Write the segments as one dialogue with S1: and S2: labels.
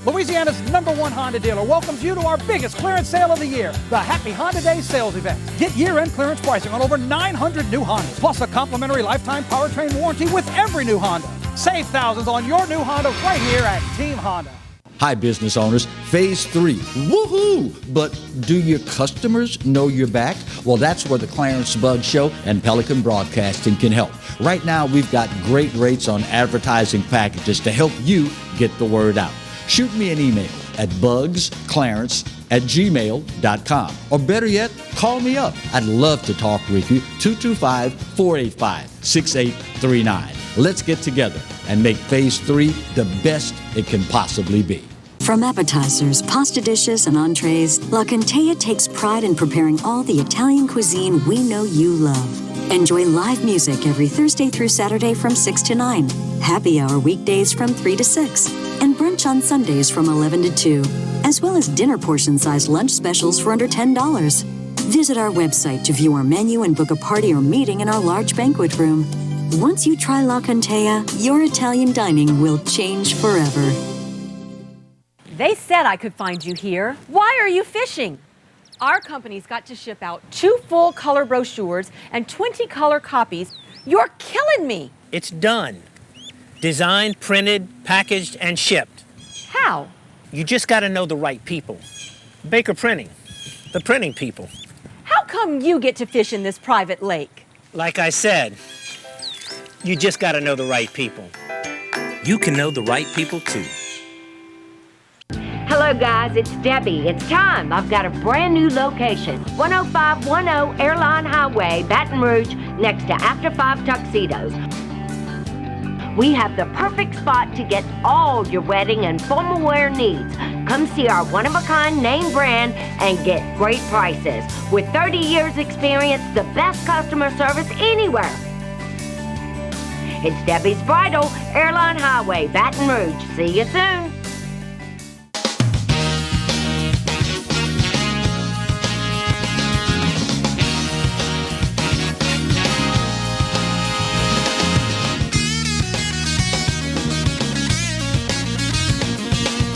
S1: Louisiana's #1 Honda dealer welcomes you to our biggest clearance sale of the year, the Happy Honda Days sales event. Get year-end clearance pricing on over 900 new Hondas, plus a complimentary lifetime powertrain warranty with every new Honda. Save thousands on your new Honda right here at Team Honda.
S2: Hi, business owners. Phase 3. Woohoo! But do your customers know you're back? Well, that's where the Clarence Bug Show and Pelican Broadcasting can help. Right now, we've got great rates on advertising packages to help you get the word out. Shoot me an email at bugsclarence@gmail.com. Or better yet, call me up. I'd love to talk with you. 225-485-6839. Let's get together and make Phase 3 the best it can possibly be.
S3: From appetizers, pasta dishes, and entrees, La Cantea takes pride in preparing all the Italian cuisine we know you love. Enjoy live music every Thursday through Saturday from 6 to 9, happy hour weekdays from 3 to 6, and brunch on Sundays from 11 to 2, as well as dinner portion-sized lunch specials for under $10. Visit our website to view our menu and book a party or meeting in our large banquet room. Once you try La Cantea, your Italian dining will change forever.
S4: They said I could find you here. Why are you fishing? Our company's got to ship out 2 full color brochures and 20 color copies. You're killing me.
S5: It's done. Designed, printed, packaged, and shipped.
S4: How?
S5: You just got to know the right people. Baker Printing, the printing people.
S4: How come you get to fish in this private lake?
S5: Like I said, you just got to know the right people. You can know the right people too.
S6: Hello guys, it's Debbie. It's time. I've got a brand new location. 10510 Airline Highway, Baton Rouge, next to After 5 Tuxedos. We have the perfect spot to get all your wedding and formal wear needs. Come see our one-of-a-kind name brand and get great prices. With 30 years experience, the best customer service anywhere. It's Debbie's Bridal, Airline Highway, Baton Rouge. See you soon.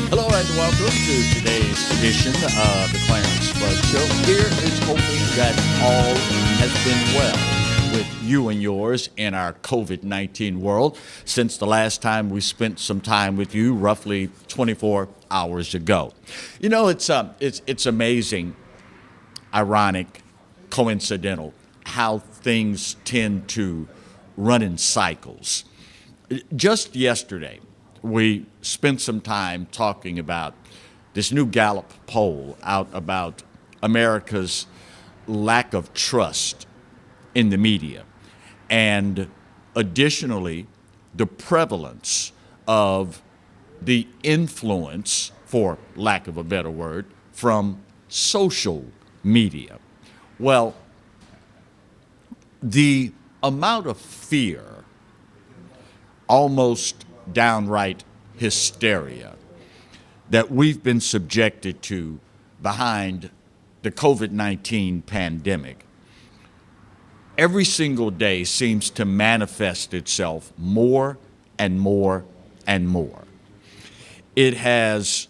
S2: Hello and welcome to today's edition of the Clarence Bug Show. Here is hoping that all has been well with you and yours in our COVID-19 world since the last time we spent some time with you, roughly 24 hours ago. You know, it's amazing, ironic, coincidental how things tend to run in cycles. Just yesterday, we spent some time talking about this new Gallup poll out about America's lack of trust in the media, and additionally, the prevalence of the influence, for lack of a better word, from social media. Well, the amount of fear, almost downright hysteria, that we've been subjected to behind the COVID-19 pandemic every single day seems to manifest itself more and more and more. It has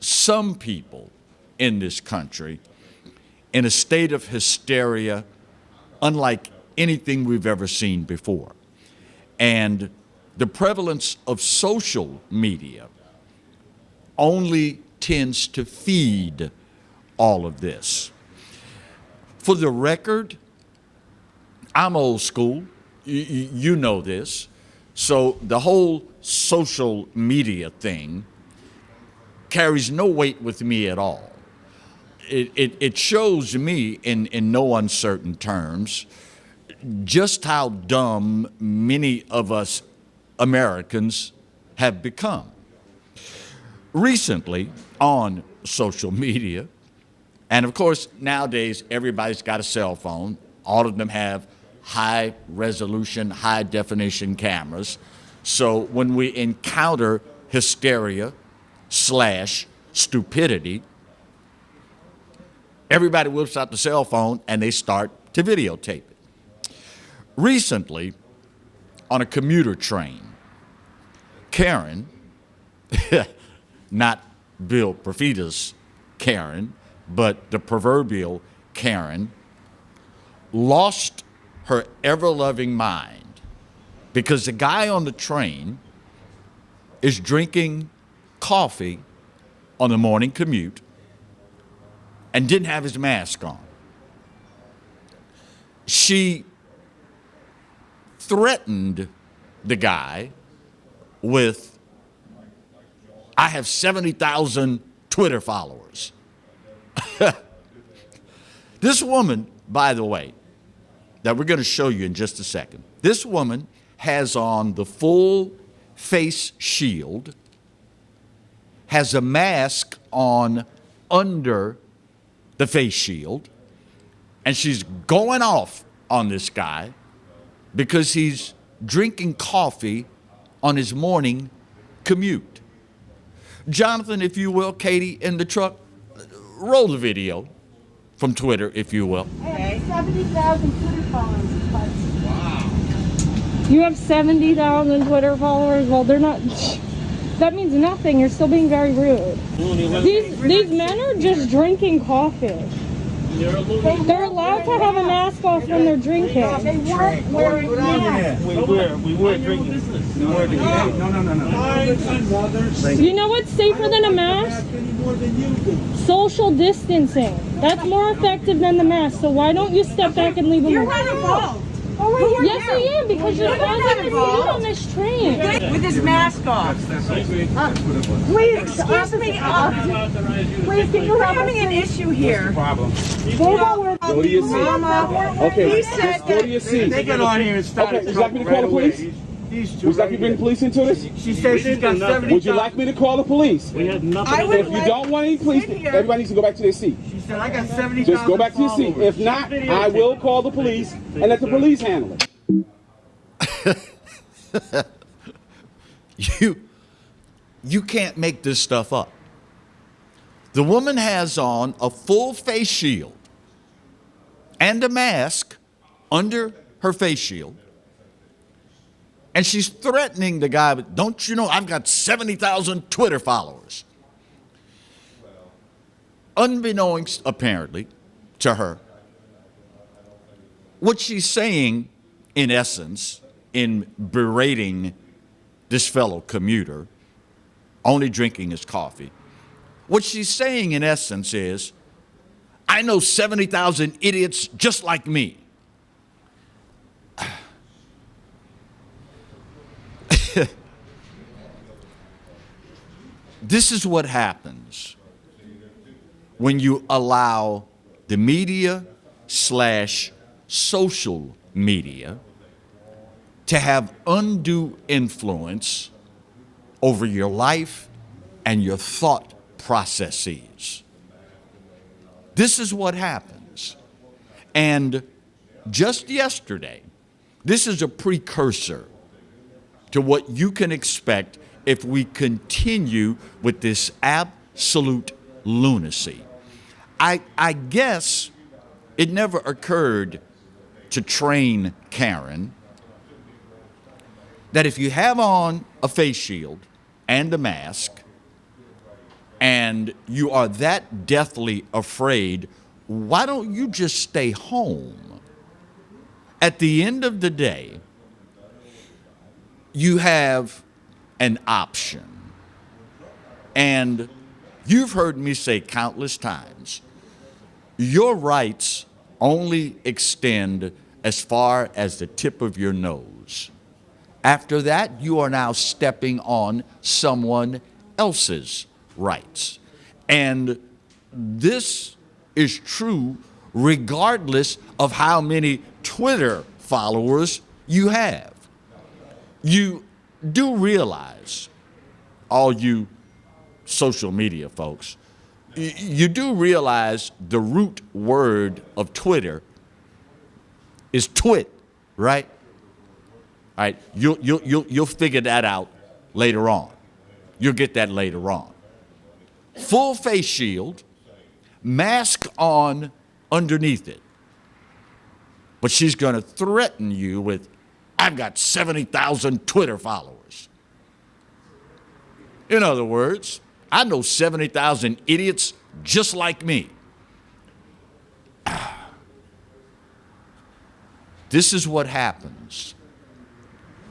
S2: some people in this country in a state of hysteria unlike anything we've ever seen before. And the prevalence of social media only tends to feed all of this. For the record, I'm old school. You know this. So the whole social media thing carries no weight with me at all. It shows me in no uncertain terms just how dumb many of us Americans have become. Recently, on social media, and of course nowadays everybody's got a cell phone, all of them have high resolution, high definition cameras, so when we encounter hysteria / stupidity, everybody whips out the cell phone and they start to videotape it. Recently, on a commuter train, Karen not Bill Profita's Karen, but the proverbial Karen, lost her ever-loving mind because the guy on the train is drinking coffee on the morning commute and didn't have his mask on. She threatened the guy with, I have 70,000 Twitter followers. This woman, by the way, that we're going to show you in just a second, this woman has on the full face shield, has a mask on under the face shield, and she's going off on this guy because he's drinking coffee on his morning commute. Jonathan, if you will, Katie in the truck, roll the video from Twitter, if you will.
S7: I have 70,000 Twitter followers. Wow. You have 70,000 Twitter followers? Well, they're not... That means nothing. You're still being very rude. These men are just drinking coffee. They're allowed to have a mask off when they're drinking. They weren't wearing masks.
S8: We were drinking. No.
S7: You know what's safer than a mask? Social distancing. That's more effective than the mask. So why don't you step back and leave them alone?
S9: You're not involved.
S7: Yes, I am, because you're causing a scene on this train.
S9: With his mask off. Please, excuse me. Please, can you help having an issue here?
S8: Go to your seat. Okay,
S9: He said
S8: just go to your seat.
S10: They got on here and started.
S8: Okay, would you like me to call the police? Would you like me to bring the police into this?
S10: She said she's got 70.
S8: Would you like me to call the police?
S10: We had nothing.
S8: If you don't want any police, everybody needs to go back to their seat.
S10: She said I got 70,000.
S8: Just go back to your seat. If not, I will call the police and let the police handle it.
S2: You can't make this stuff up. The woman has on a full face shield and a mask under her face shield. And she's threatening the guy, but don't you know I've got 70,000 Twitter followers? Unbeknownst, apparently, to her, what she's saying, in essence, in berating this fellow commuter, only drinking his coffee, what she's saying, in essence, is, I know 70,000 idiots just like me. This is what happens when you allow the media / social media to have undue influence over your life and your thought processes. This is what happens. And just yesterday, this is a precursor to what you can expect if we continue with this absolute lunacy. I guess it never occurred to train Karen that if you have on a face shield and a mask and you are that deathly afraid, why don't you just stay home? At the end of the day, you have an option. And you've heard me say countless times, your rights only extend as far as the tip of your nose. After that, you are now stepping on someone else's rights. And this is true regardless of how many Twitter followers you have. You do realize, all you social media folks, you do realize the root word of Twitter is twit, right? All right, you'll figure that out later on. You'll get that later on. Full face shield, mask on underneath it. But she's going to threaten you with, I've got 70,000 Twitter followers. In other words, I know 70,000 idiots just like me. This is what happens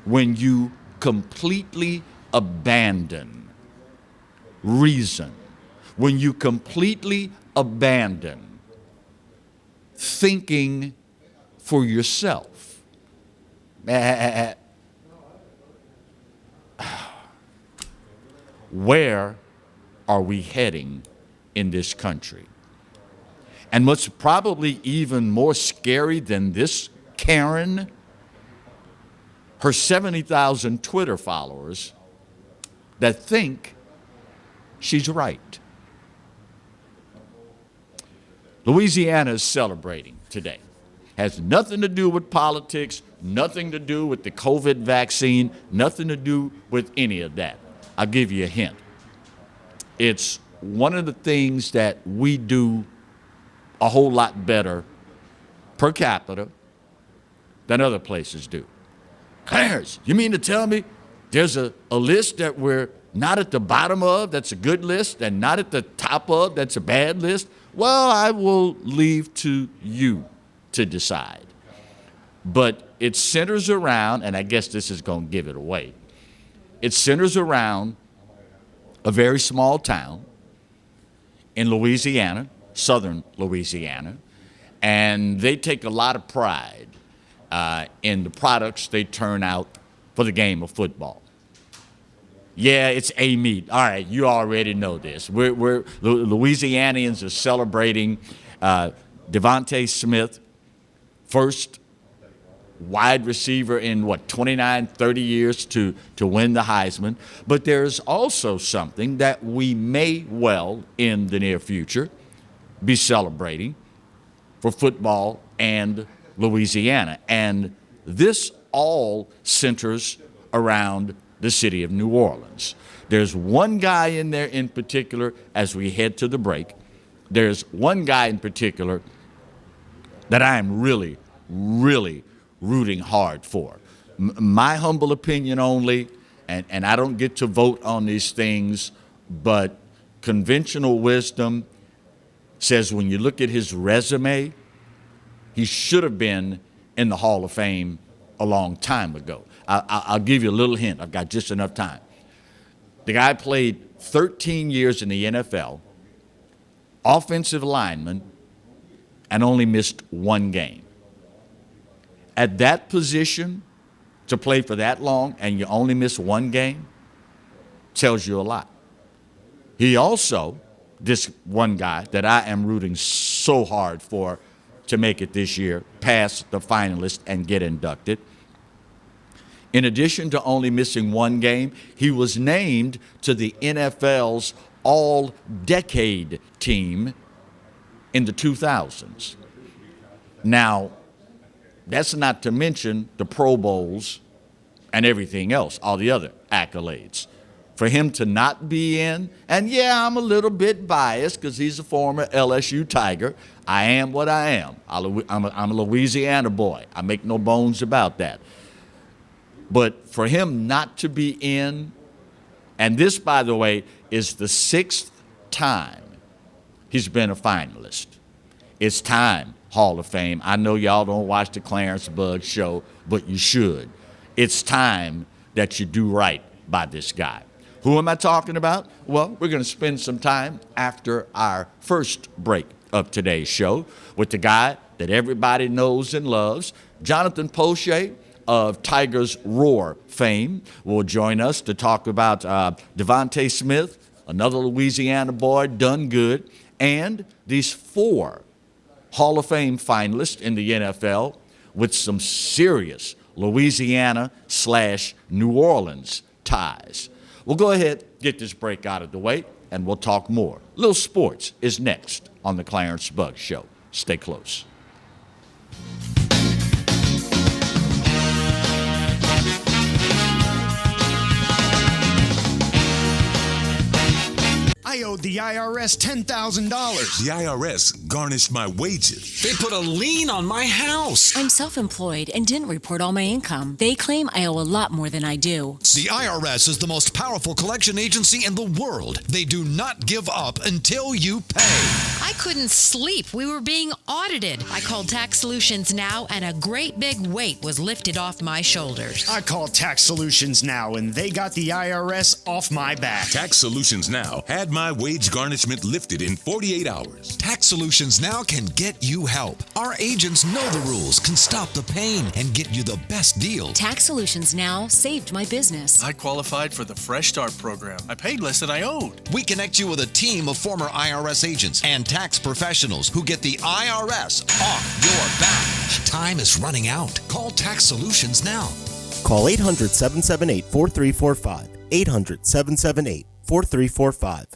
S2: when you completely abandon reason, when you completely abandon thinking for yourself. Where are we heading in this country? And what's probably even more scary than this Karen, her 70,000 Twitter followers that think she's right. Louisiana is celebrating today. Has nothing to do with politics, nothing to do with the COVID vaccine, nothing to do with any of that. I'll give you a hint. It's one of the things that we do a whole lot better per capita than other places do. Clarence, you mean to tell me there's a list that we're not at the bottom of that's a good list and not at the top of that's a bad list? Well, I will leave to you to decide. But it centers around, and I guess this is going to give it away, it centers around a very small town in Louisiana, southern Louisiana, and they take a lot of pride in the products they turn out for the game of football. Yeah, it's a meat. All right, you already know this. Louisianians are celebrating Devontae Smith, first wide receiver in 29, 30 years to win the Heisman. But there's also something that we may well, in the near future, be celebrating for football and Louisiana. And this all centers around the city of New Orleans. There's one guy in there in particular, as we head to the break, there's one guy in particular that I am really, really rooting hard for. My humble opinion only, and I don't get to vote on these things, but conventional wisdom says when you look at his resume, he should have been in the Hall of Fame a long time ago. I'll give you a little hint. I've got just enough time. The guy played 13 years in the NFL, offensive lineman, and only missed one game. At that position, to play for that long and you only miss one game tells you a lot. He also, this one guy that I am rooting so hard for to make it this year, pass the finalists and get inducted. In addition to only missing one game, he was named to the NFL's all-decade team in the 2000s. Now, that's not to mention the Pro Bowls and everything else, all the other accolades. For him to not be in, and yeah, I'm a little bit biased because he's a former LSU Tiger. I am what I am. I'm a Louisiana boy. I make no bones about that. But for him not to be in, and this, by the way, is the 6th time he's been a finalist. It's time, Hall of Fame. I know y'all don't watch the Clarence Bug Show, but you should. It's time that you do right by this guy. Who am I talking about? Well, we're going to spend some time after our first break of today's show with the guy that everybody knows and loves, Jonathan Poche of Tiger's Roar fame, will join us to talk about Devontae Smith, another Louisiana boy, done good, and these 4 Hall of Fame finalists in the NFL with some serious Louisiana/New Orleans ties. We'll go ahead, get this break out of the way, and we'll talk more. Little sports is next on the Clarence Bug Show. Stay close.
S11: I owed the IRS $10,000.
S12: The IRS garnished my wages.
S13: They put a lien on my house.
S14: I'm self-employed and didn't report all my income. They claim I owe a lot more than I do.
S15: The IRS is the most powerful collection agency in the world. They do not give up until you pay.
S16: I couldn't sleep. We were being audited. I called Tax Solutions Now, and a great big weight was lifted off my shoulders.
S11: I called Tax Solutions Now, and they got the IRS off my back.
S12: Tax Solutions Now had my wage garnishment lifted in 48 hours.
S15: Tax Solutions Now can get you help. Our agents know the rules, can stop the pain, and get you the best deal.
S14: Tax Solutions Now saved my business.
S13: I qualified for the Fresh Start program. I paid less than I owed.
S15: We connect you with a team of former IRS agents and tax professionals who get the IRS off your back. Time is running out. Call Tax Solutions now.
S17: Call 800-778-4345. 800-778-4345.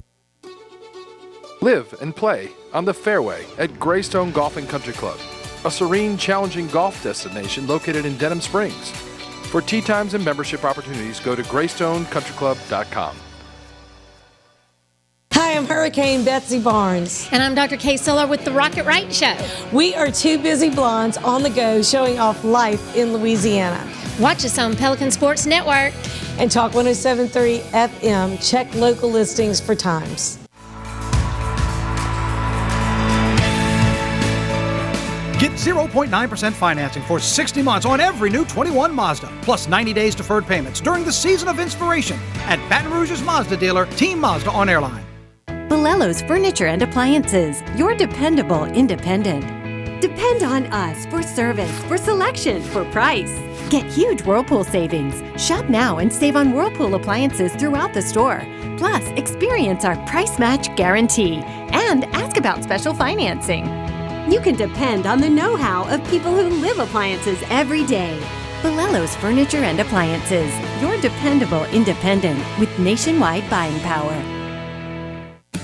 S18: Live and play on the fairway at Greystone Golf and Country Club, a serene, challenging golf destination located in Denham Springs. For tee times and membership opportunities, go to greystonecountryclub.com.
S19: Hi, I'm Hurricane Betsy Barnes.
S20: And I'm Dr. Kay Siller with the Rocket Right Show.
S19: We are two busy blondes on the go showing off life in Louisiana.
S20: Watch us on Pelican Sports Network
S19: and Talk 107.3 FM. Check local listings for times.
S1: Get 0.9% financing for 60 months on every new 21 Mazda, plus 90 days deferred payments during the season of inspiration at Baton Rouge's Mazda dealer, Team Mazda on Airline.
S21: Bellello's Furniture and Appliances, your dependable independent. Depend on us for service, for selection, for price. Get huge Whirlpool savings. Shop now and save on Whirlpool appliances throughout the store. Plus, experience our price match guarantee and ask about special financing. You can depend on the know-how of people who live appliances every day. Bellello's Furniture and Appliances, your dependable independent with nationwide buying power.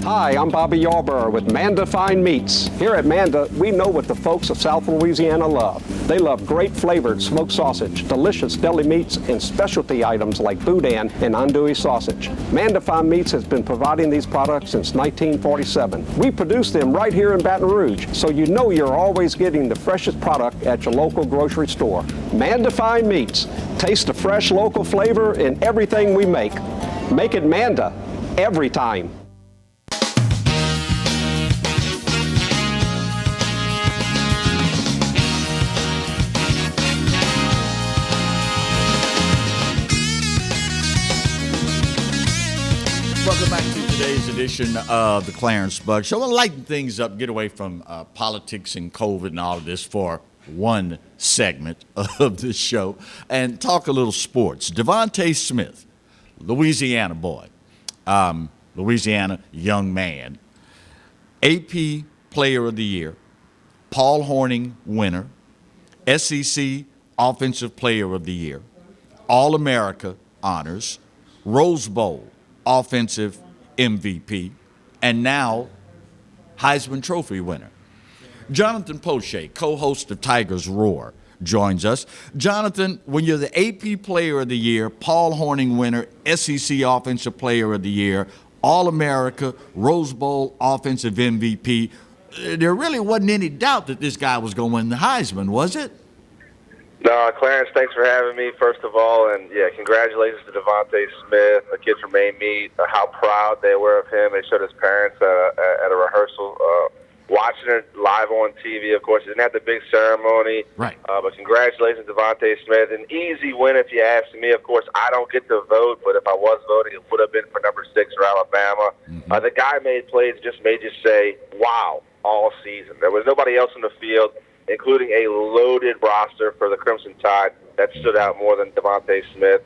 S22: Hi, I'm Bobby Yarborough with Manda Fine Meats. Here at Manda, we know what the folks of South Louisiana love. They love great flavored smoked sausage, delicious deli meats, and specialty items like boudin and andouille sausage. Manda Fine Meats has been providing these products since 1947. We produce them right here in Baton Rouge, so you know you're always getting the freshest product at your local grocery store. Manda Fine Meats. Taste the fresh local flavor in everything we make. Make it Manda every time.
S2: Welcome back to today's edition of the Clarence Bug Show. We'll lighten things up, get away from politics and COVID and all of this for one segment of this show, and talk a little sports. Devontae Smith, Louisiana boy, Louisiana young man, AP Player of the Year, Paul Hornung winner, SEC Offensive Player of the Year, All-America honors, Rose Bowl Offensive MVP, and now Heisman Trophy winner. Jonathan Poche, co-host of Tigers Roar, joins us. Jonathan, when you're the AP Player of the Year, Paul Hornung winner, SEC Offensive Player of the Year, All-America, Rose Bowl Offensive MVP, there really wasn't any doubt that this guy was going to win the Heisman, was it?
S23: No, Clarence, thanks for having me, first of all. And, yeah, congratulations to Devontae Smith, a kid from Amite, how proud they were of him. They showed his parents at a rehearsal, watching it live on TV. Of course, he didn't have the big ceremony.
S2: Right.
S23: But congratulations to Devontae Smith. An easy win, if you ask me. Of course, I don't get to vote, but if I was voting, it would have been for number 6 or Alabama. Mm-hmm. The guy made plays, just made you say, wow, all season. There was nobody else in the field, including a loaded roster for the Crimson Tide, that stood out more than Devontae Smith.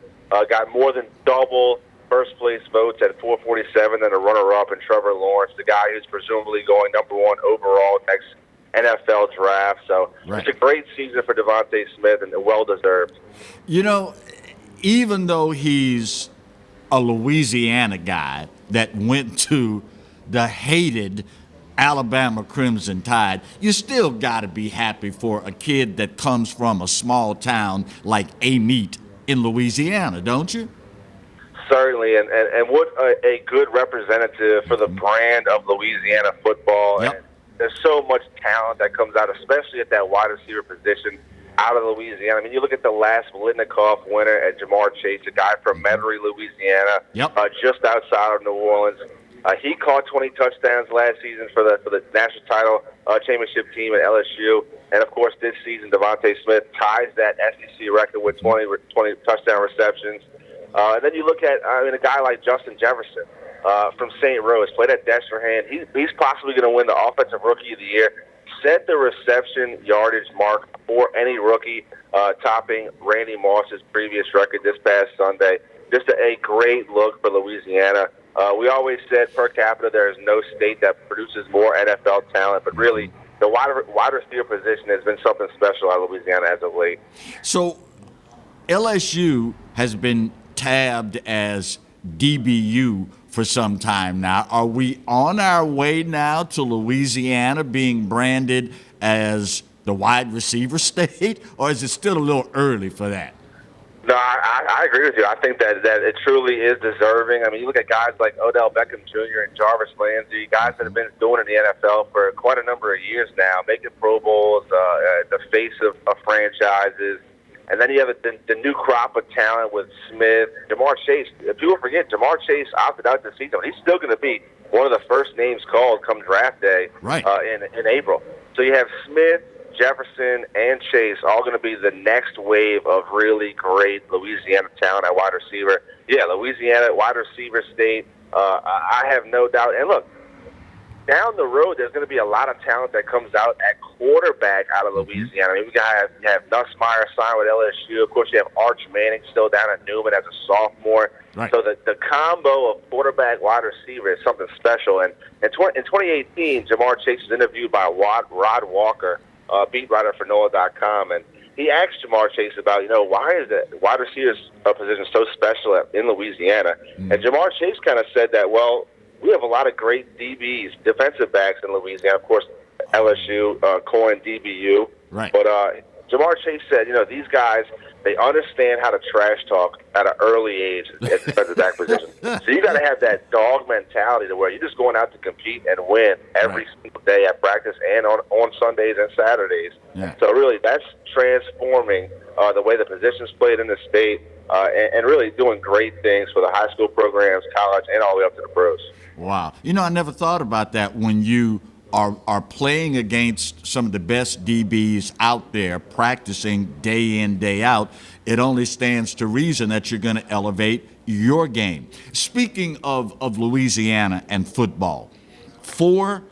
S23: Got more than double first-place votes at 447 than a runner-up in Trevor Lawrence, the guy who's presumably going number 1 overall next NFL draft. So It's a great season for Devontae Smith, and well-deserved.
S2: You know, even though he's a Louisiana guy that went to the hated Alabama Crimson Tide, you still got to be happy for a kid that comes from a small town like Amite in Louisiana, don't you?
S23: Certainly, and what a good representative for the brand of Louisiana football.
S2: Yep.
S23: And there's so much talent that comes out, especially at that wide receiver position out of Louisiana. I mean, you look at the last Blitnikoff winner at Jamar Chase, a guy from Metairie, Louisiana, just outside of New Orleans. He caught 20 touchdowns last season for the national title championship team at LSU. And, of course, this season, Devontae Smith ties that SEC record with 20 touchdown receptions. And then you look at, a guy like Justin Jefferson from St. Rose, played at Destrehan. He's possibly going to win the Offensive Rookie of the Year, set the reception yardage mark for any rookie, topping Randy Moss's previous record this past Sunday. Just a great look for Louisiana. We always said per capita there is no state that produces more NFL talent, but really the wide receiver position has been something special out of Louisiana as of late.
S2: So LSU has been tabbed as DBU for some time now. Are we on our way now to Louisiana being branded as the wide receiver state, or is it still a little early for that?
S23: No, I agree with you. I think that it truly is deserving. I mean, you look at guys like Odell Beckham Jr. and Jarvis Landry, guys that have been doing it in the NFL for quite a number of years now, making Pro Bowls, the face of franchises. And then you have the new crop of talent with Smith, Jamar Chase. People forget, Jamar Chase opted out this season. He's still going to be one of the first names called come draft day in April. So you have Smith, Jefferson, and Chase all going to be the next wave of really great Louisiana talent at wide receiver. Yeah, Louisiana wide receiver state. I have no doubt. And look, down the road, there's going to be a lot of talent that comes out at quarterback out of Louisiana. I mean, you have Nussmeier signed with LSU. Of course, you have Arch Manning still down at Newman as a sophomore.
S2: Right.
S23: So the combo of quarterback, wide receiver is something special. And in 2018, Jamar Chase was interviewed by Rod Walker, beat writer for NOLA.com, and he asked Jamar Chase about, why is the wide receiver position so special in Louisiana? And Jamar Chase kind of said that, well, we have a lot of great DBs, defensive backs in Louisiana. Of course, LSU, Cohen, DBU.
S2: Right.
S23: But Jamar Chase said, these guys, they understand how to trash talk at an early age at defensive back position. So you got to have that dog mentality to where you're just going out to compete and win every single day at practice and on Sundays and Saturdays.
S2: Yeah.
S23: So really, that's transforming the way the position's played in the state and really doing great things for the high school programs, college, and all the way up to the pros.
S2: Wow. I never thought about that when you are playing against some of the best DBs out there, practicing day in, day out. It only stands to reason that you're going to elevate your game. Speaking of Louisiana and football, 4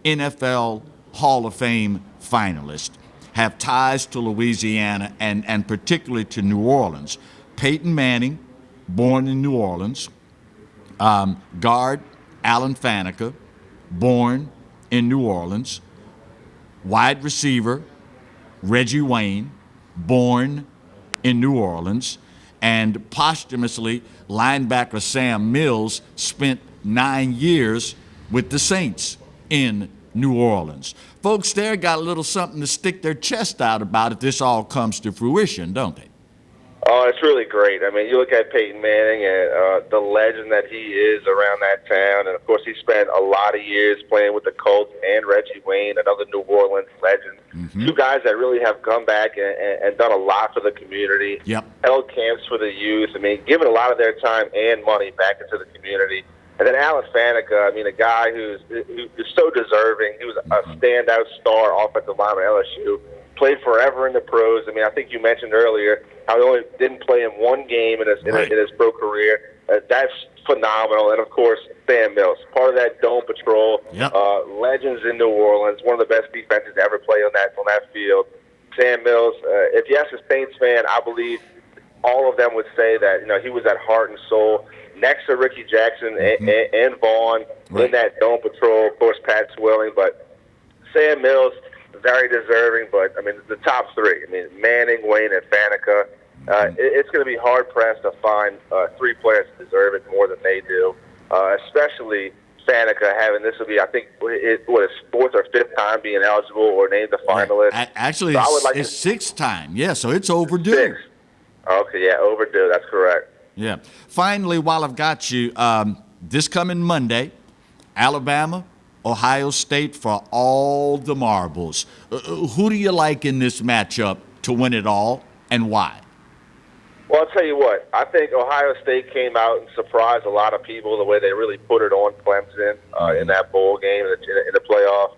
S2: NFL Hall of Fame finalists have ties to Louisiana and particularly to New Orleans. Peyton Manning, born in New Orleans. Guard Alan Faneca, born in New Orleans. Wide receiver Reggie Wayne, born in New Orleans. And posthumously, linebacker Sam Mills spent 9 years with the Saints in New Orleans. Folks there got a little something to stick their chest out about if this all comes to fruition, don't they?
S23: Oh, it's really great. I mean, you look at Peyton Manning and the legend that he is around that town. And, of course, he spent a lot of years playing with the Colts and Reggie Wayne, another New Orleans legend. Mm-hmm. 2 guys that really have come back and done a lot for the community.
S2: Yep.
S23: Held camps for the youth. I mean, given a lot of their time and money back into the community. And then Alan Faneca, I mean, a guy who's so deserving. He was a standout star offensive lineman at LSU. Played forever in the pros. I mean, I think you mentioned earlier how he only didn't play in 1 game in his pro career. That's phenomenal. And, of course, Sam Mills, part of that Dome Patrol.
S2: Yep.
S23: Legends in New Orleans, one of the best defenses to ever play on that field. Sam Mills, if you ask a Saints fan, I believe all of them would say that, he was that heart and soul next to Ricky Jackson and Vaughn in that Dome Patrol. Of course, Pat Swilling. But Sam Mills, very deserving, but, I mean, the top 3. I mean, Manning, Wayne, and Faneca. It's going to be hard-pressed to find 3 players that deserve it more than they do, especially Faneca having this will be, I think, his 4th or 5th time being eligible or named a finalist.
S2: Actually,
S23: so
S2: it's 6th time. Yeah, so it's overdue.
S23: 6. Okay, yeah, overdue. That's correct.
S2: Yeah. Finally, while I've got you, this coming Monday, Alabama, Ohio State for all the marbles. Who do you like in this matchup to win it all, and why?
S23: Well, I'll tell you what. I think Ohio State came out and surprised a lot of people the way they really put it on Clemson in that bowl game in the playoff.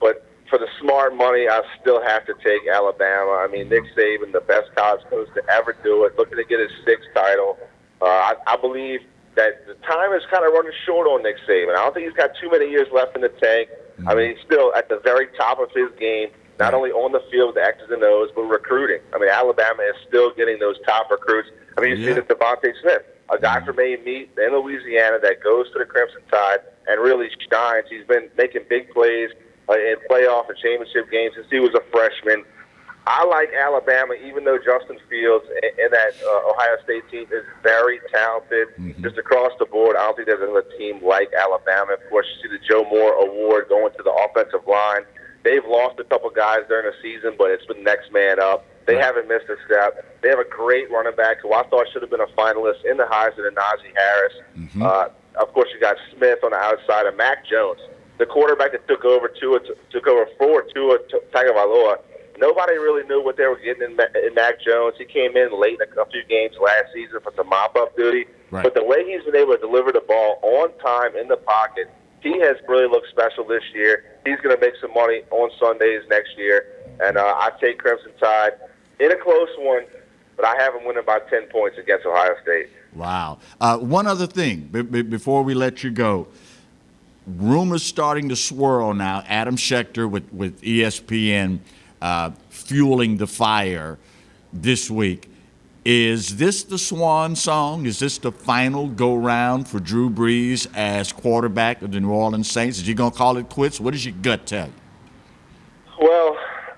S23: But for the smart money, I still have to take Alabama. I mean, Nick Saban, the best college coach to ever do it, looking to get his 6th title. I believe that the time is kind of running short on Nick Saban. I don't think he's got too many years left in the tank. I mean, he's still at the very top of his game, not only on the field, the X's and O's, but recruiting. I mean, Alabama is still getting those top recruits. I mean, you see the Devontae Smith, a guy from A&M in Louisiana that goes to the Crimson Tide and really shines. He's been making big plays in playoff and championship games since he was a freshman. I like Alabama, even though Justin Fields and that Ohio State team is very talented. Just across the board, I don't think there's another team like Alabama. Of course, you see the Joe Moore Award going to the offensive line. They've lost a couple guys during the season, but it's been next man up. They haven't missed a step. They have a great running back who I thought should have been a finalist in the Heisman, and Najee Harris. Of course, you got Smith on the outside, and Mac Jones, the quarterback that took over for Tua Tagovailoa. Nobody really knew what they were getting in Mac Jones. He came in late in a few games last season for some mop-up duty. Right. But the way he's been able to deliver the ball on time in the pocket, he has really looked special this year. He's going to make some money on Sundays next year. And I take Crimson Tide in a close one, but I have them winning by 10 points against Ohio State.
S2: Wow. One other thing before we let you go. Rumors starting to swirl now. Adam Schefter with ESPN fueling the fire this week. Is this the swan song? Is this the final go-round for Drew Brees as quarterback of the New Orleans Saints? Is he going to call it quits? What does your gut tell you?
S23: Well,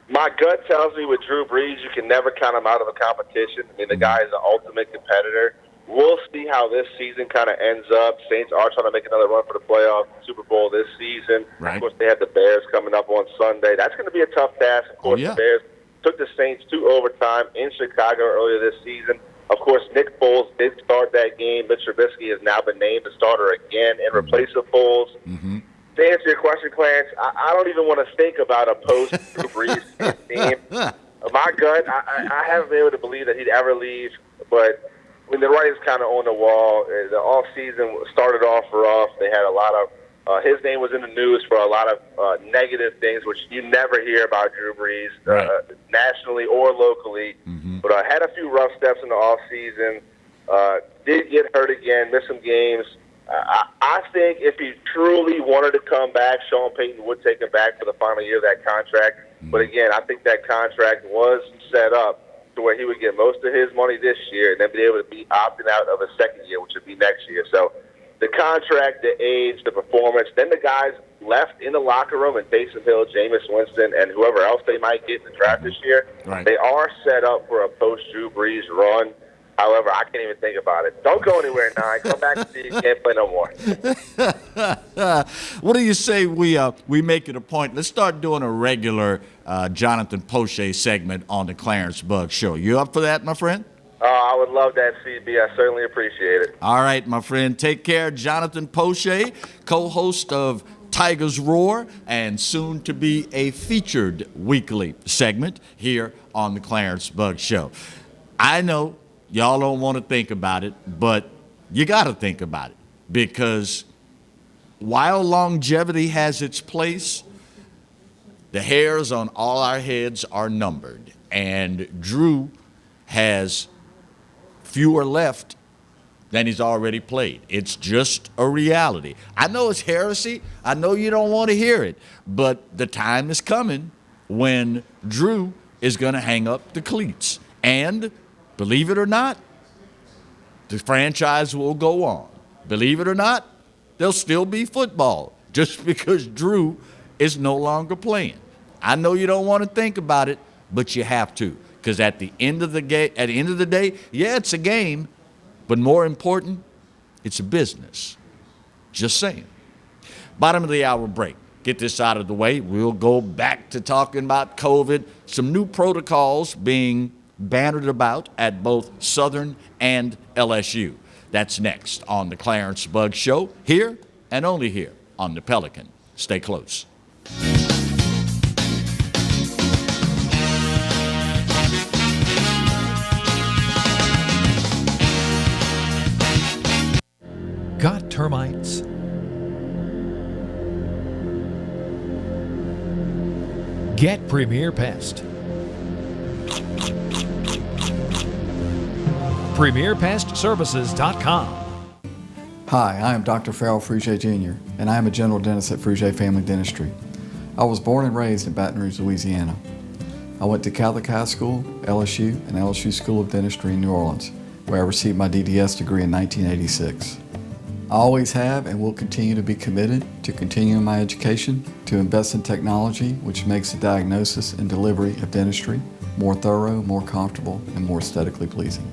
S23: my gut tells me with Drew Brees, you can never count him out of a competition. I mean, the guy is the ultimate competitor. We'll see how this season kind of ends up. Saints are trying to make another run for the playoff Super Bowl this season. Right. Of course, they have the Bears coming up on Sunday. That's going to be a tough task. Of course, the Bears took the Saints to overtime in Chicago earlier this season. Of course, Nick Foles did start that game. Mitch Trubisky has now been named the starter again in replace of Foles. To answer your question, Clarence, I don't even want to think about a post-Drew Brees team. My gut, I haven't been able to believe that he'd ever leave, but when the writing's kind of on the wall, the off-season started off rough. They had a lot of his name was in the news for a lot of negative things, which you never hear about Drew Brees, nationally or locally. But I had a few rough steps in the off-season. Did get hurt again, missed some games. I think if he truly wanted to come back, Sean Payton would take him back for the final year of that contract. But again, I think that contract was set up to where he would get most of his money this year and then be able to be opting out of a second year, which would be next year. So the contract, the age, the performance, then the guys left in the locker room, and Taysom Hill, Jameis Winston, and whoever else they might get in the draft this year, they are set up for a post-Drew Brees run. However, I can't even think about it. Don't go anywhere, Nine. Come back and see you can't play no more.
S2: What do you say we make it a point? Let's start doing a regular Jonathan Poche segment on the Clarence Bug Show. You up for that, my friend?
S23: I would love that, CB. I certainly appreciate it.
S2: All right, my friend. Take care. Jonathan Poche, co-host of Tiger's Roar, and soon to be a featured weekly segment here on the Clarence Bug Show. I know y'all don't want to think about it, but you got to think about it, because while longevity has its place, the hairs on all our heads are numbered, and Drew has fewer left than he's already played. It's just a reality. I know it's heresy. I know you don't want to hear it, but the time is coming when Drew is going to hang up the cleats. And believe it or not, the franchise will go on. Believe it or not, there'll still be football just because Drew is no longer playing. I know you don't want to think about it, but you have to, because at the end of the day, yeah, it's a game, but more important, it's a business. Just saying. Bottom of the hour break. Get this out of the way. We'll go back to talking about COVID, some new protocols being bannered about at both Southern and LSU. That's next on the Clarence Bug Show, here and only here on the Pelican. Stay close.
S3: Got termites? Get Premier Pest. PremierPestServices.com.
S4: Hi, I am Dr. Farrell Frugier Jr., and I am a general dentist at Frugier Family Dentistry. I was born and raised in Baton Rouge, Louisiana. I went to Catholic High School, LSU, and LSU School of Dentistry in New Orleans, where I received my DDS degree in 1986. I always have and will continue to be committed to continuing my education, to invest in technology which makes the diagnosis and delivery of dentistry more thorough, more comfortable, and more aesthetically pleasing.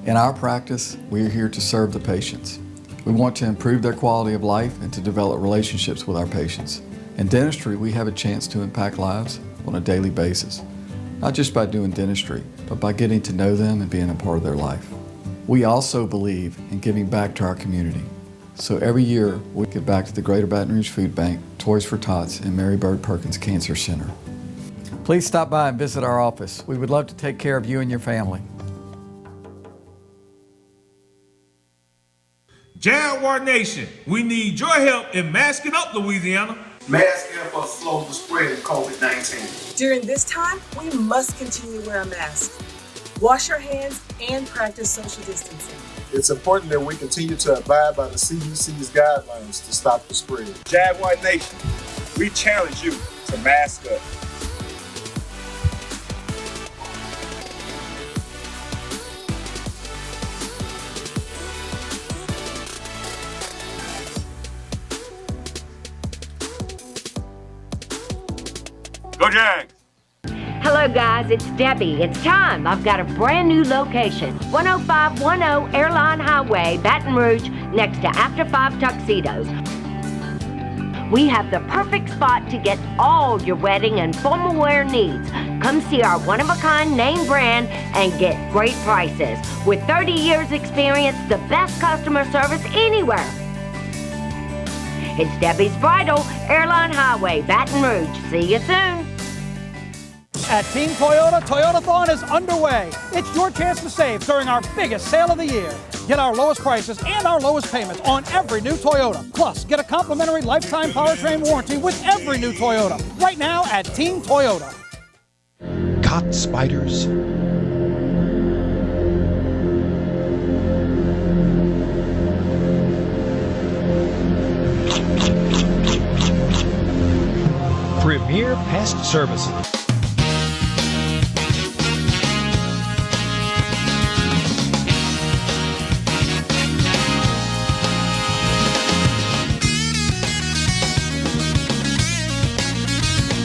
S4: In our practice, we are here to serve the patients. We want to improve their quality of life and to develop relationships with our patients. In dentistry, we have a chance to impact lives on a daily basis, not just by doing dentistry, but by getting to know them and being a part of their life. We also believe in giving back to our community. So every year, we give back to the Greater Baton Rouge Food Bank, Toys for Tots, and Mary Bird Perkins Cancer Center. Please stop by and visit our office. We would love to take care of you and your family.
S17: Jaguar Nation, we need your help in masking up Louisiana.
S24: Masks help us slow the spread of COVID-19.
S9: During this time, we must continue to wear a mask. Wash your hands and practice social distancing.
S24: It's important that we continue to abide by the CDC's guidelines to stop the spread.
S8: Jaguar Nation, we challenge you to mask up.
S17: Go Jags!
S6: Hello guys, it's Debbie. It's time. I've got a brand new location. 10510 Airline Highway, Baton Rouge, next to After 5 Tuxedos. We have the perfect spot to get all your wedding and formal wear needs. Come see our one-of-a-kind name brand and get great prices. With 30 years experience, the best customer service anywhere. It's Debbie's Bridal, Airline Highway, Baton Rouge. See you soon.
S1: At Team Toyota, Toyotathon is underway. It's your chance to save during our biggest sale of the year. Get our lowest prices and our lowest payments on every new Toyota. Plus, get a complimentary lifetime powertrain warranty with every new Toyota. Right now at Team Toyota.
S3: Caught spiders? Premier Pest Services.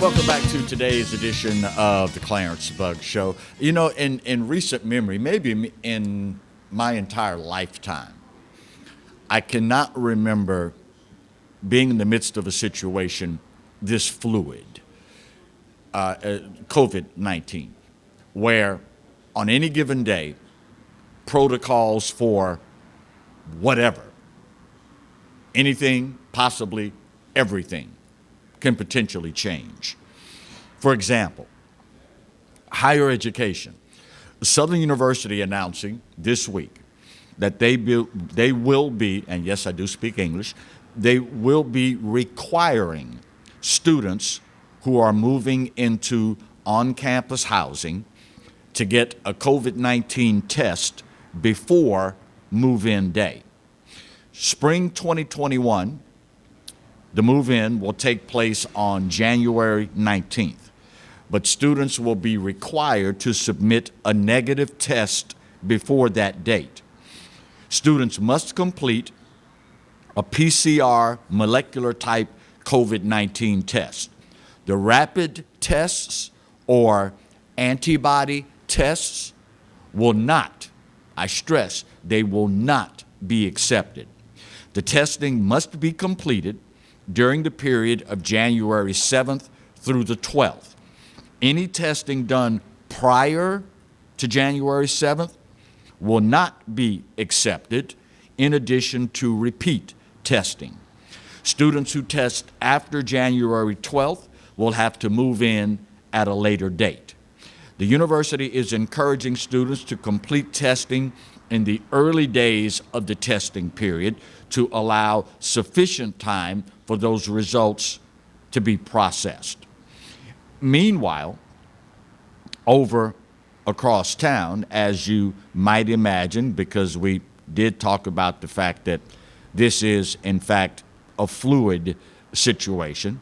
S2: Welcome back to today's edition of the Clarence Bug Show. You know, in recent memory, maybe in my entire lifetime, I cannot remember being in the midst of a situation this fluid, COVID-19, where on any given day, protocols for whatever, anything, possibly everything, can potentially change. For example, higher education. Southern University announcing this week that they will be, and yes, I do speak English, they will be requiring students who are moving into on-campus housing to get a COVID-19 test before move-in day. Spring 2021, the move-in will take place on January 19th, but students will be required to submit a negative test before that date. Students must complete a PCR molecular type COVID-19 test. The rapid tests or antibody tests will not, I stress, they will not be accepted. The testing must be completed during the period of January 7th through the 12th. Any testing done prior to January 7th will not be accepted, in addition to repeat testing. Students who test after January 12th will have to move in at a later date. The university is encouraging students to complete testing in the early days of the testing period to allow sufficient time for those results to be processed. Meanwhile, over across town, as you might imagine, because we did talk about the fact that this is, in fact, a fluid situation,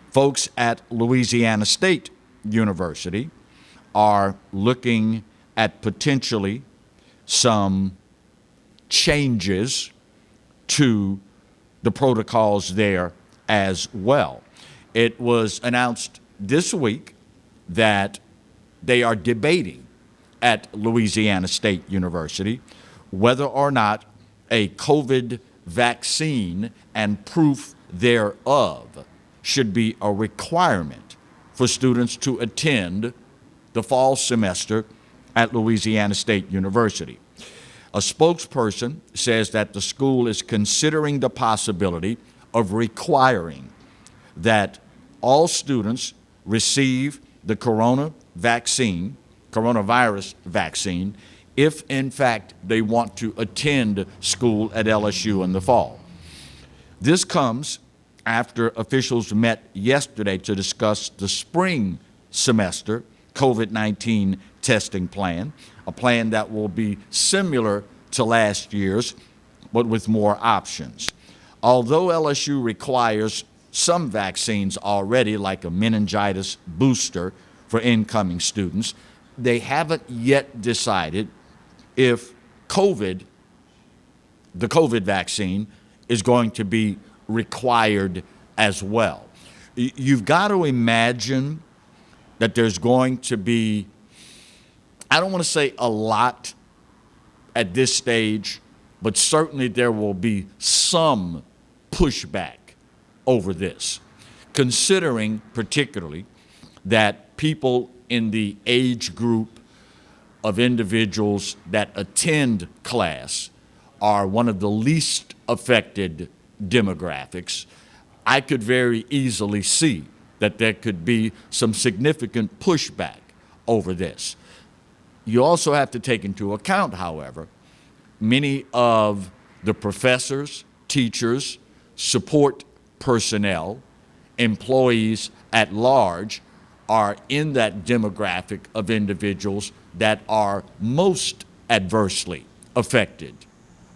S2: folks at Louisiana State University are looking at potentially some changes to the protocols there as well. It was announced this week that they are debating at Louisiana State University whether or not a COVID vaccine and proof thereof should be a requirement for students to attend the fall semester at Louisiana State University. A spokesperson says that the school is considering the possibility of requiring that all students receive the coronavirus vaccine, if in fact they want to attend school at LSU in the fall. This comes after officials met yesterday to discuss the spring semester COVID-19 testing plan, a plan that will be similar to last year's, but with more options. Although LSU requires some vaccines already, like a meningitis booster for incoming students, they haven't yet decided if the COVID vaccine is going to be required as well. You've got to imagine that there's going to be, I don't want to say a lot at this stage, but certainly there will be some pushback over this, considering particularly that people in the age group of individuals that attend class are one of the least affected demographics. I could very easily see that there could be some significant pushback over this. You also have to take into account, however, many of the professors, teachers, support personnel, employees at large are in that demographic of individuals that are most adversely affected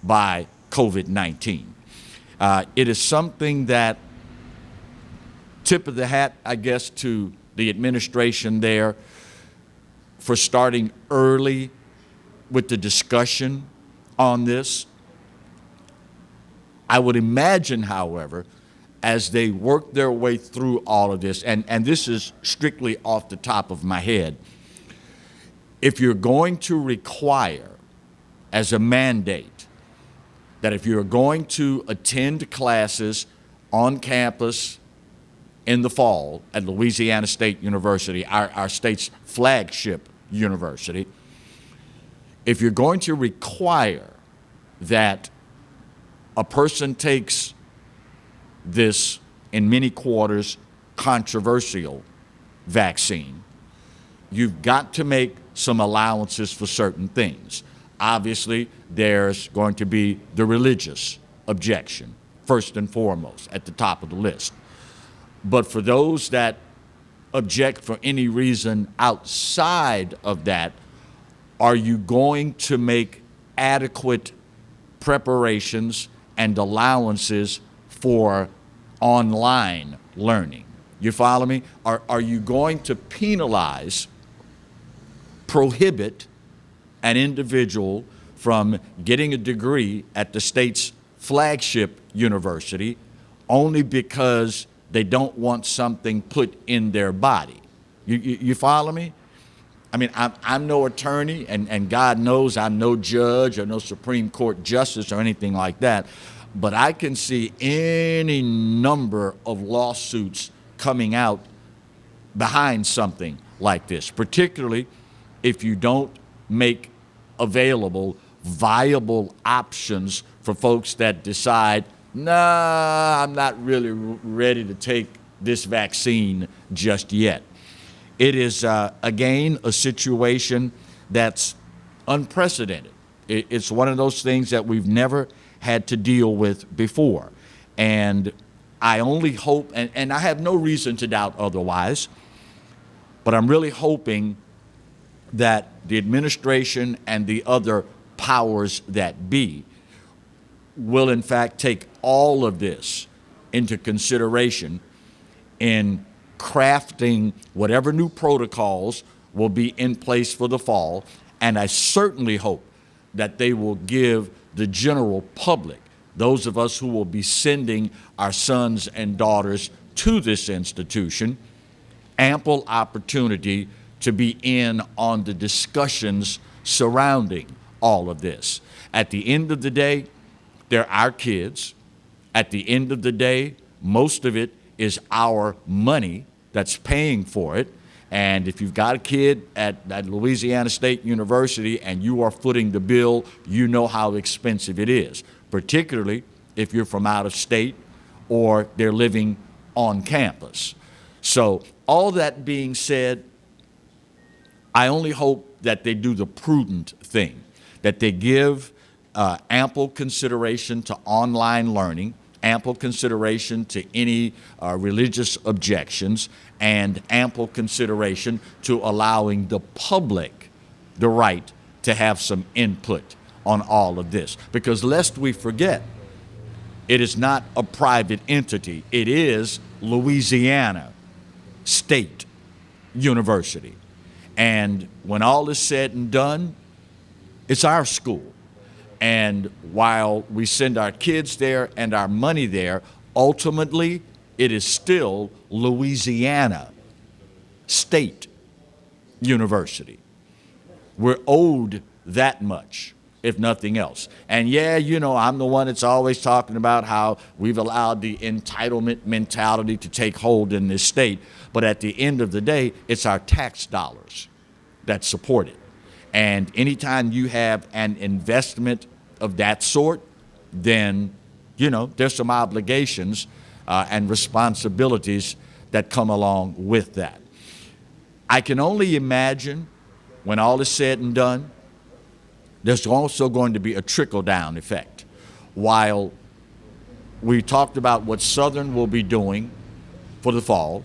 S2: by COVID-19. It is something that, tip of the hat, I guess, to the administration there for starting early with the discussion on this. I would imagine, however, as they work their way through all of this, and this is strictly off the top of my head, if you're going to require as a mandate that if you're going to attend classes on campus in the fall at Louisiana State University, our state's flagship university, if you're going to require that a person takes this, in many quarters, controversial vaccine, you've got to make some allowances for certain things. Obviously, there's going to be the religious objection, first and foremost, at the top of the list. But for those that object for any reason outside of that, are you going to make adequate preparations and allowances for online learning? You follow me? Are you going to penalize, prohibit an individual from getting a degree at the state's flagship university only because they don't want something put in their body? You follow me? I mean, I'm no attorney, and God knows I'm no judge or no Supreme Court justice or anything like that, but I can see any number of lawsuits coming out behind something like this, particularly if you don't make available viable options for folks that decide, nah, I'm not really ready to take this vaccine just yet. It is, again, a situation that's unprecedented. It's one of those things that we've never had to deal with before. And I only hope, and I have no reason to doubt otherwise, but I'm really hoping that the administration and the other powers that be will in fact take all of this into consideration in crafting whatever new protocols will be in place for the fall. And I certainly hope that they will give the general public, those of us who will be sending our sons and daughters to this institution, ample opportunity to be in on the discussions surrounding all of this. At the end of the day, they're our kids. At the end of the day, most of it is our money that's paying for it. And if you've got a kid at Louisiana State University and you are footing the bill, you know how expensive it is, particularly if you're from out of state or they're living on campus. So all that being said, I only hope that they do the prudent thing, that they give ample consideration to online learning, ample consideration to any religious objections, and ample consideration to allowing the public the right to have some input on all of this. Because lest we forget, it is not a private entity. It is Louisiana State University. And when all is said and done, it's our school. And while we send our kids there and our money there, ultimately it is still Louisiana State University. We're owed that much, if nothing else. And yeah, you know, I'm the one that's always talking about how we've allowed the entitlement mentality to take hold in this state. But at the end of the day, it's our tax dollars that support it. And anytime you have an investment of that sort, then, you know, there's some obligations and responsibilities that come along with that. I can only imagine when all is said and done, there's also going to be a trickle-down effect. While we talked about what Southern will be doing for the fall,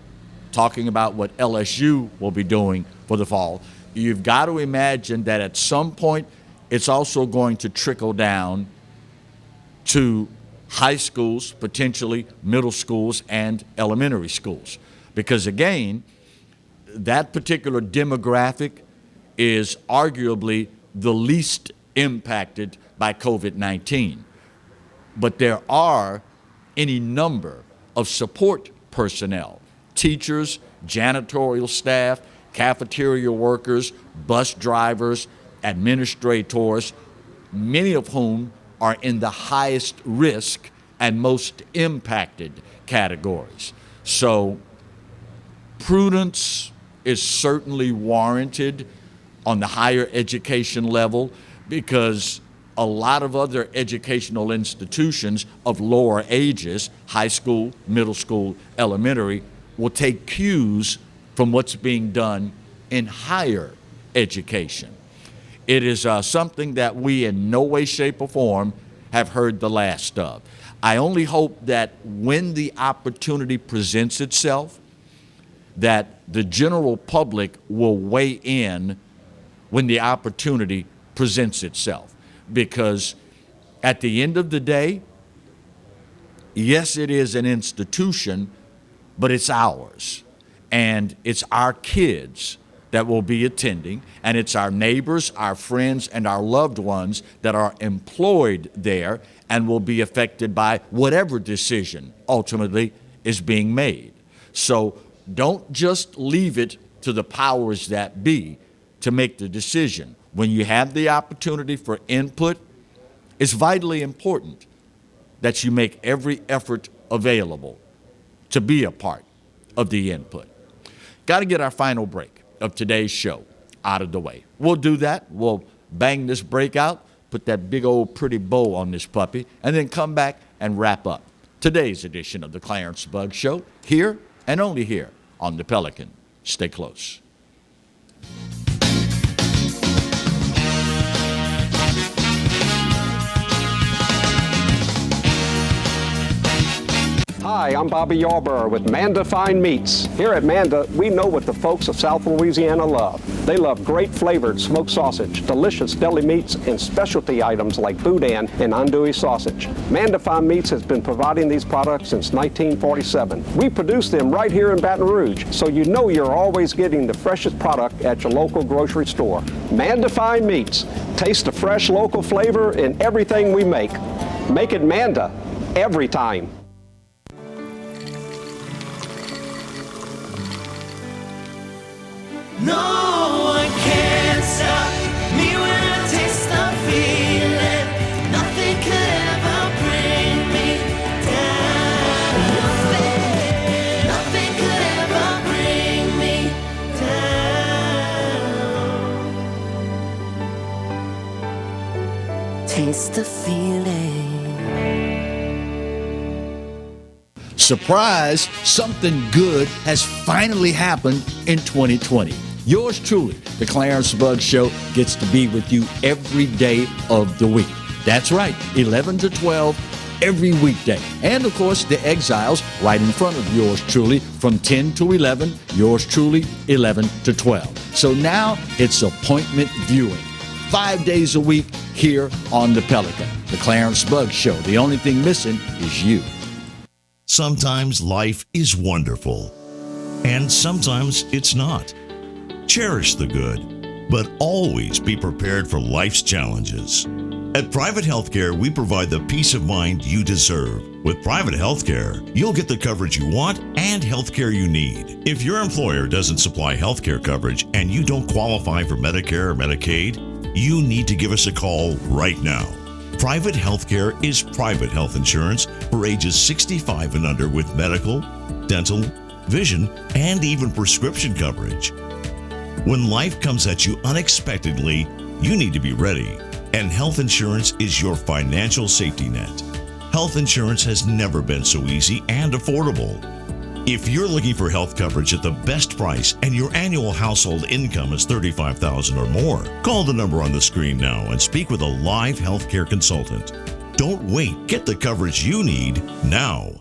S2: talking about what LSU will be doing for the fall, you've got to imagine that at some point it's also going to trickle down to high schools, potentially middle schools and elementary schools. Because again, that particular demographic is arguably the least impacted by COVID-19. But there are any number of support personnel, teachers, janitorial staff, cafeteria workers, bus drivers, administrators, many of whom are in the highest risk and most impacted categories. So prudence is certainly warranted on the higher education level, because a lot of other educational institutions of lower ages, high school, middle school, elementary, will take cues from what's being done in higher education. It is something that we in no way, shape, or form have heard the last of. I only hope that when the opportunity presents itself, that the general public will weigh in when the opportunity presents itself. Because at the end of the day, yes, it is an institution, but it's ours. And it's our kids that will be attending, and it's our neighbors, our friends, and our loved ones that are employed there and will be affected by whatever decision ultimately is being made. So don't just leave it to the powers that be to make the decision. When you have the opportunity for input, it's vitally important that you make every effort available to be a part of the input. Got to get our final break of today's show. out of the way. We'll do that. We'll bang this break out, put that big old pretty bow on this puppy, and then come back and wrap up today's edition of the Clarence Bug Show, here and only here on the Pelican. Stay close.
S22: Hi, I'm Bobby Yarborough with Manda Fine Meats. Here at Manda, we know what the folks of South Louisiana love. They love great flavored smoked sausage, delicious deli meats, and specialty items like boudin and andouille sausage. Manda Fine Meats has been providing these products since 1947. We produce them right here in Baton Rouge, so you know you're always getting the freshest product at your local grocery store. Manda Fine Meats. Taste the fresh local flavor in everything we make. Make it Manda every time.
S5: No one can stop me when I taste the feeling. Nothing could ever bring me down. Nothing could ever bring me down. Taste the feeling.
S2: Surprise, something good has finally happened in 2020. Yours truly, the Clarence Bug Show, gets to be with you every day of the week. That's right, 11 to 12 every weekday. And of course, the Exiles right in front of yours truly from 10 to 11, yours truly 11 to 12. So now it's appointment viewing. 5 days a week here on the Pelican, the Clarence Bug Show. The only thing missing is you.
S7: Sometimes life is wonderful, and sometimes it's not. Cherish the good, but always be prepared for life's challenges. At Private Healthcare, we provide the peace of mind you deserve. With Private Healthcare, you'll get the coverage you want and healthcare you need. If your employer doesn't supply healthcare coverage and you don't qualify for Medicare or Medicaid, you need to give us a call right now. Private Healthcare is private health insurance for ages 65 and under with medical, dental, vision, and even prescription coverage. When life comes at you unexpectedly, you need to be ready, and health insurance is your financial safety net. Health insurance has never been so easy and affordable. If you're looking for health coverage at the best price and your annual household income is $35,000 or more, call the number on the screen now and speak with a live healthcare consultant. Don't wait. Get the coverage you need now.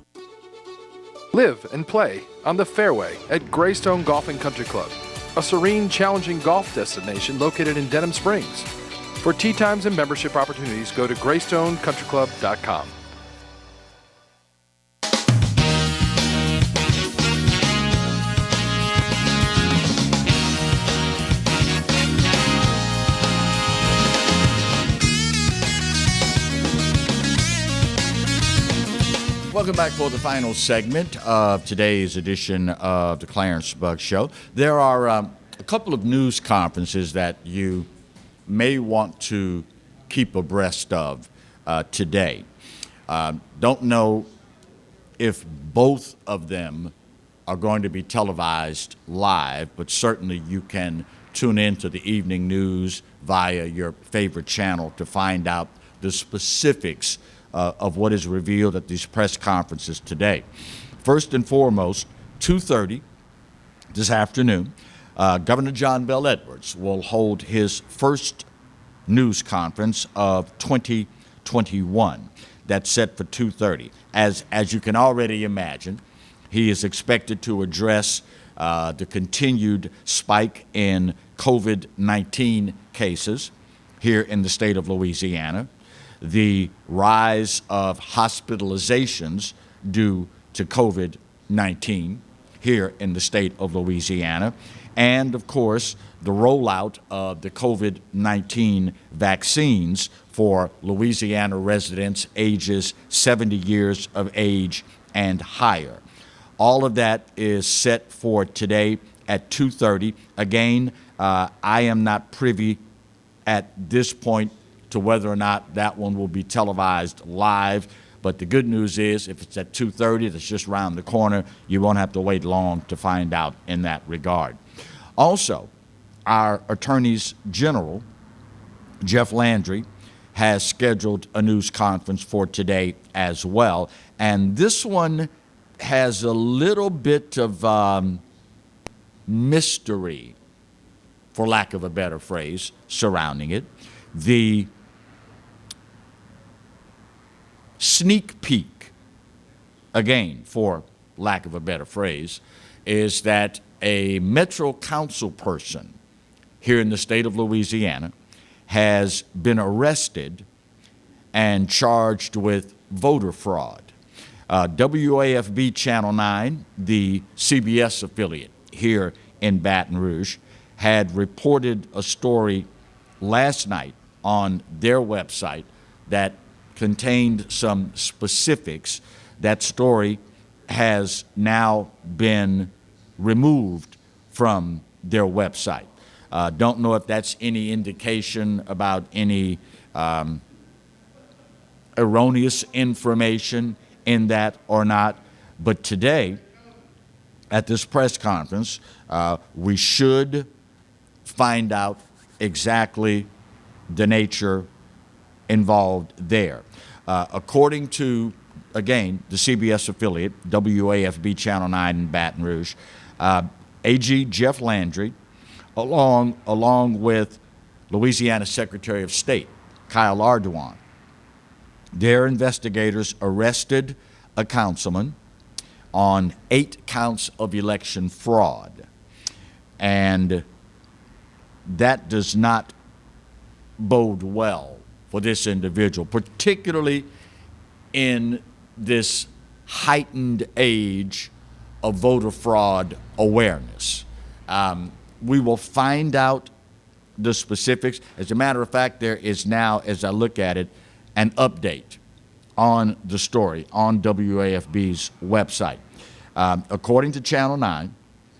S18: Live and play on the fairway at Greystone Golf and Country Club, a serene, challenging golf destination located in Denham Springs. For tee times and membership opportunities, go to GreystonecountryClub.com.
S2: Welcome back for the final segment of today's edition of the Clarence Bug Show. There are a couple of news conferences that you may want to keep abreast of today. Don't know if both of them are going to be televised live, but certainly you can tune into the evening news via your favorite channel to find out the specifics of what is revealed at these press conferences today. First and foremost, 2:30 this afternoon, Governor John Bel Edwards will hold his first news conference of 2021. That's set for 2:30. As you can already imagine, he is expected to address the continued spike in COVID-19 cases here in the state of Louisiana, the rise of hospitalizations due to COVID-19 here in the state of Louisiana, and of course, the rollout of the COVID-19 vaccines for Louisiana residents ages 70 years of age and higher. All of that is set for today at 2:30. Again, I am not privy at this point to whether or not that one will be televised live. But the good news is if it's at 2:30, that's just around the corner, you won't have to wait long to find out in that regard. Also, our attorneys general, Jeff Landry, has scheduled a news conference for today as well. And this one has a little bit of mystery, for lack of a better phrase, surrounding it. The sneak peek, again, for lack of a better phrase, is that a Metro Council person here in the state of Louisiana has been arrested and charged with voter fraud. WAFB Channel 9, the CBS affiliate here in Baton Rouge, had reported a story last night on their website that contained some specifics. That story has now been removed from their website. Don't know if that's any indication about any erroneous information in that or not, but today at this press conference, we should find out exactly the nature involved there. According to, again, the CBS affiliate, WAFB Channel 9 in Baton Rouge, AG Jeff Landry, along with Louisiana Secretary of State Kyle Ardoin, their investigators arrested a councilman on 8 counts of election fraud. And that does not bode well for this individual, particularly in this heightened age of voter fraud awareness. We will find out the specifics. As a matter of fact, there is now, as I look at it, an update on the story on WAFB's website. According to Channel 9,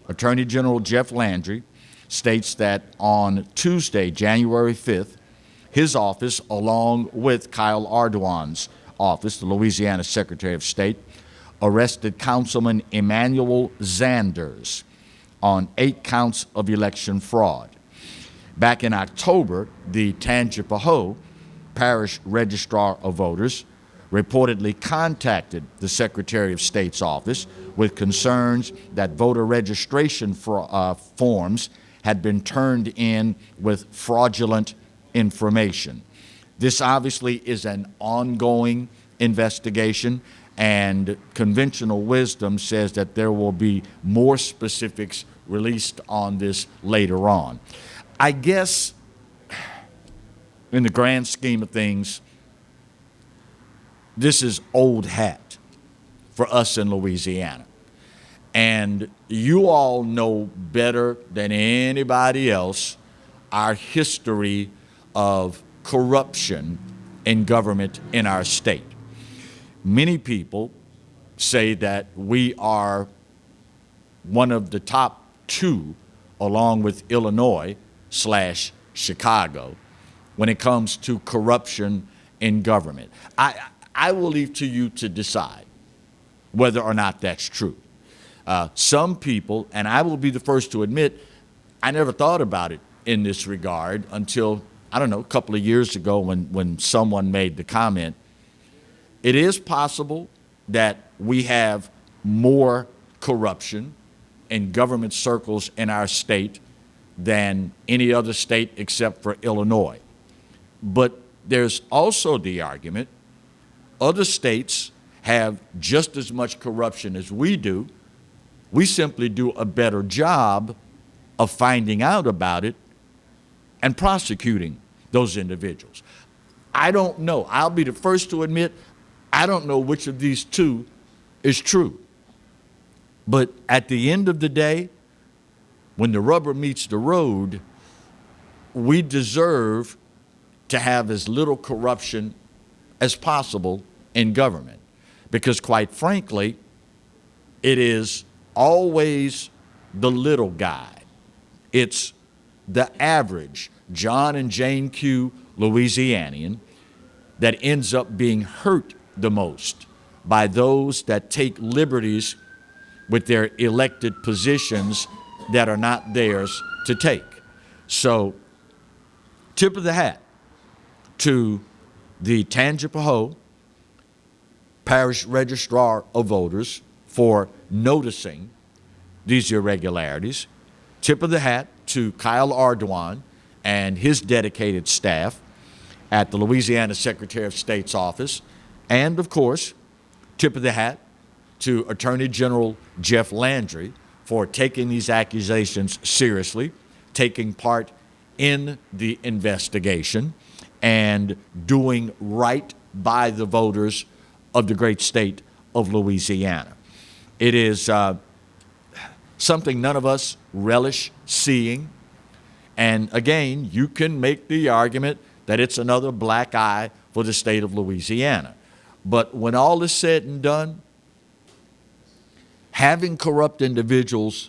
S2: Attorney General Jeff Landry states that on Tuesday, January 5th, his office, along with Kyle Ardoin's office, the Louisiana Secretary of State, arrested Councilman Emmanuel Zanders on 8 counts of election fraud. Back in October, the Tangipahoa Parish Registrar of Voters reportedly contacted the Secretary of State's office with concerns that voter registration forms had been turned in with fraudulent information. This obviously is an ongoing investigation, and conventional wisdom says that there will be more specifics released on this later on. I guess in the grand scheme of things, this is old hat for us in Louisiana. And you all know better than anybody else our history of corruption in government in our state. Many people say that we are one of the top 2, along with Illinois/Chicago, when it comes to corruption in government. I will leave to you to decide whether or not that's true. Some people, and I will be the first to admit, I never thought about it in this regard until, I don't know, a couple of years ago when someone made the comment. It is possible that we have more corruption in government circles in our state than any other state except for Illinois. But there's also the argument other states have just as much corruption as we do. We simply do a better job of finding out about it and prosecuting those individuals. I don't know. I'll be the first to admit I don't know which of these two is true. But at the end of the day, when the rubber meets the road, we deserve to have as little corruption as possible in government. Because quite frankly, it is always the little guy. It's the average John and Jane Q. Louisianian that ends up being hurt the most by those that take liberties with their elected positions that are not theirs to take. So, tip of the hat to the Tangipahoa Parish Registrar of Voters for noticing these irregularities. Tip of the hat to Kyle Ardoin and his dedicated staff at the Louisiana Secretary of State's office. And, of course, tip of the hat to Attorney General Jeff Landry for taking these accusations seriously, taking part in the investigation, and doing right by the voters of the great state of Louisiana. It is something none of us relish seeing. And again, you can make the argument that it's another black eye for the state of Louisiana. But when all is said and done, having corrupt individuals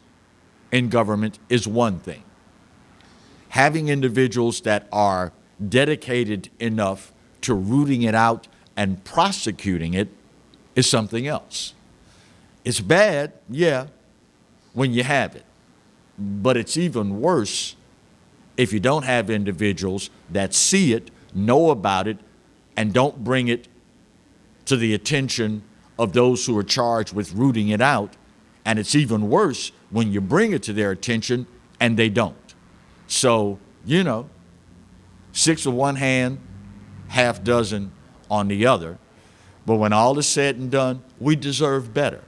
S2: in government is one thing. Having individuals that are dedicated enough to rooting it out and prosecuting it is something else. It's bad, yeah, when you have it. But it's even worse if you don't have individuals that see it, know about it, and don't bring it to the attention of those who are charged with rooting it out. And it's even worse when you bring it to their attention and they don't. So, you know, 6 of one hand, half dozen on the other. But when all is said and done, we deserve better.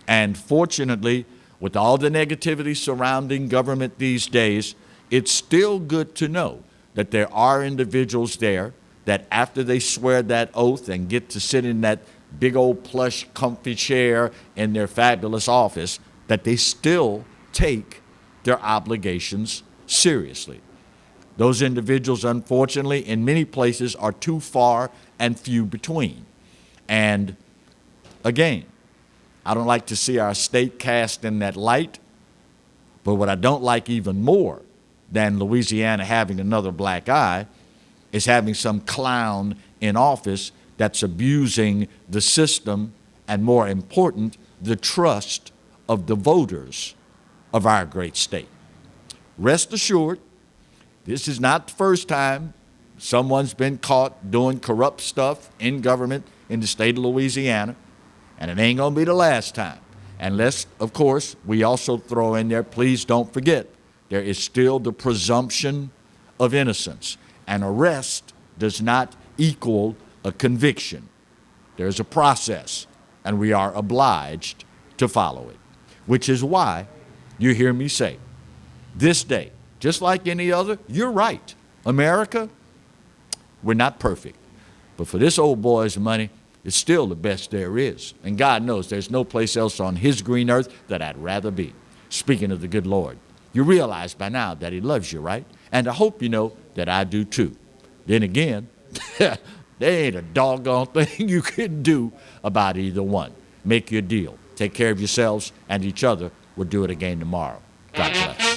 S2: And fortunately, with all the negativity surrounding government these days, it's still good to know that there are individuals there that after they swear that oath and get to sit in that big old plush comfy chair in their fabulous office, that they still take their obligations seriously. Those individuals, unfortunately, in many places are too far and few between. And again, I don't like to see our state cast in that light, but what I don't like even more than Louisiana having another black eye is having some clown in office that's abusing the system and, more important, the trust of the voters of our great state. Rest assured, this is not the first time someone's been caught doing corrupt stuff in government in the state of Louisiana, and it ain't gonna be the last time. Unless, of course, we also throw in there, please don't forget, there is still the presumption of innocence. An arrest does not equal a conviction. There's a process, and we are obliged to follow it, which is why you hear me say, this day, just like any other, you're right. America, we're not perfect. But for this old boy's money, it's still the best there is. And God knows there's no place else on his green earth that I'd rather be. Speaking of the good Lord, you realize by now that he loves you, right? And I hope you know that I do too. Then again, there ain't a doggone thing you can do about either one. Make your deal. Take care of yourselves and each other. We'll do it again tomorrow. God bless.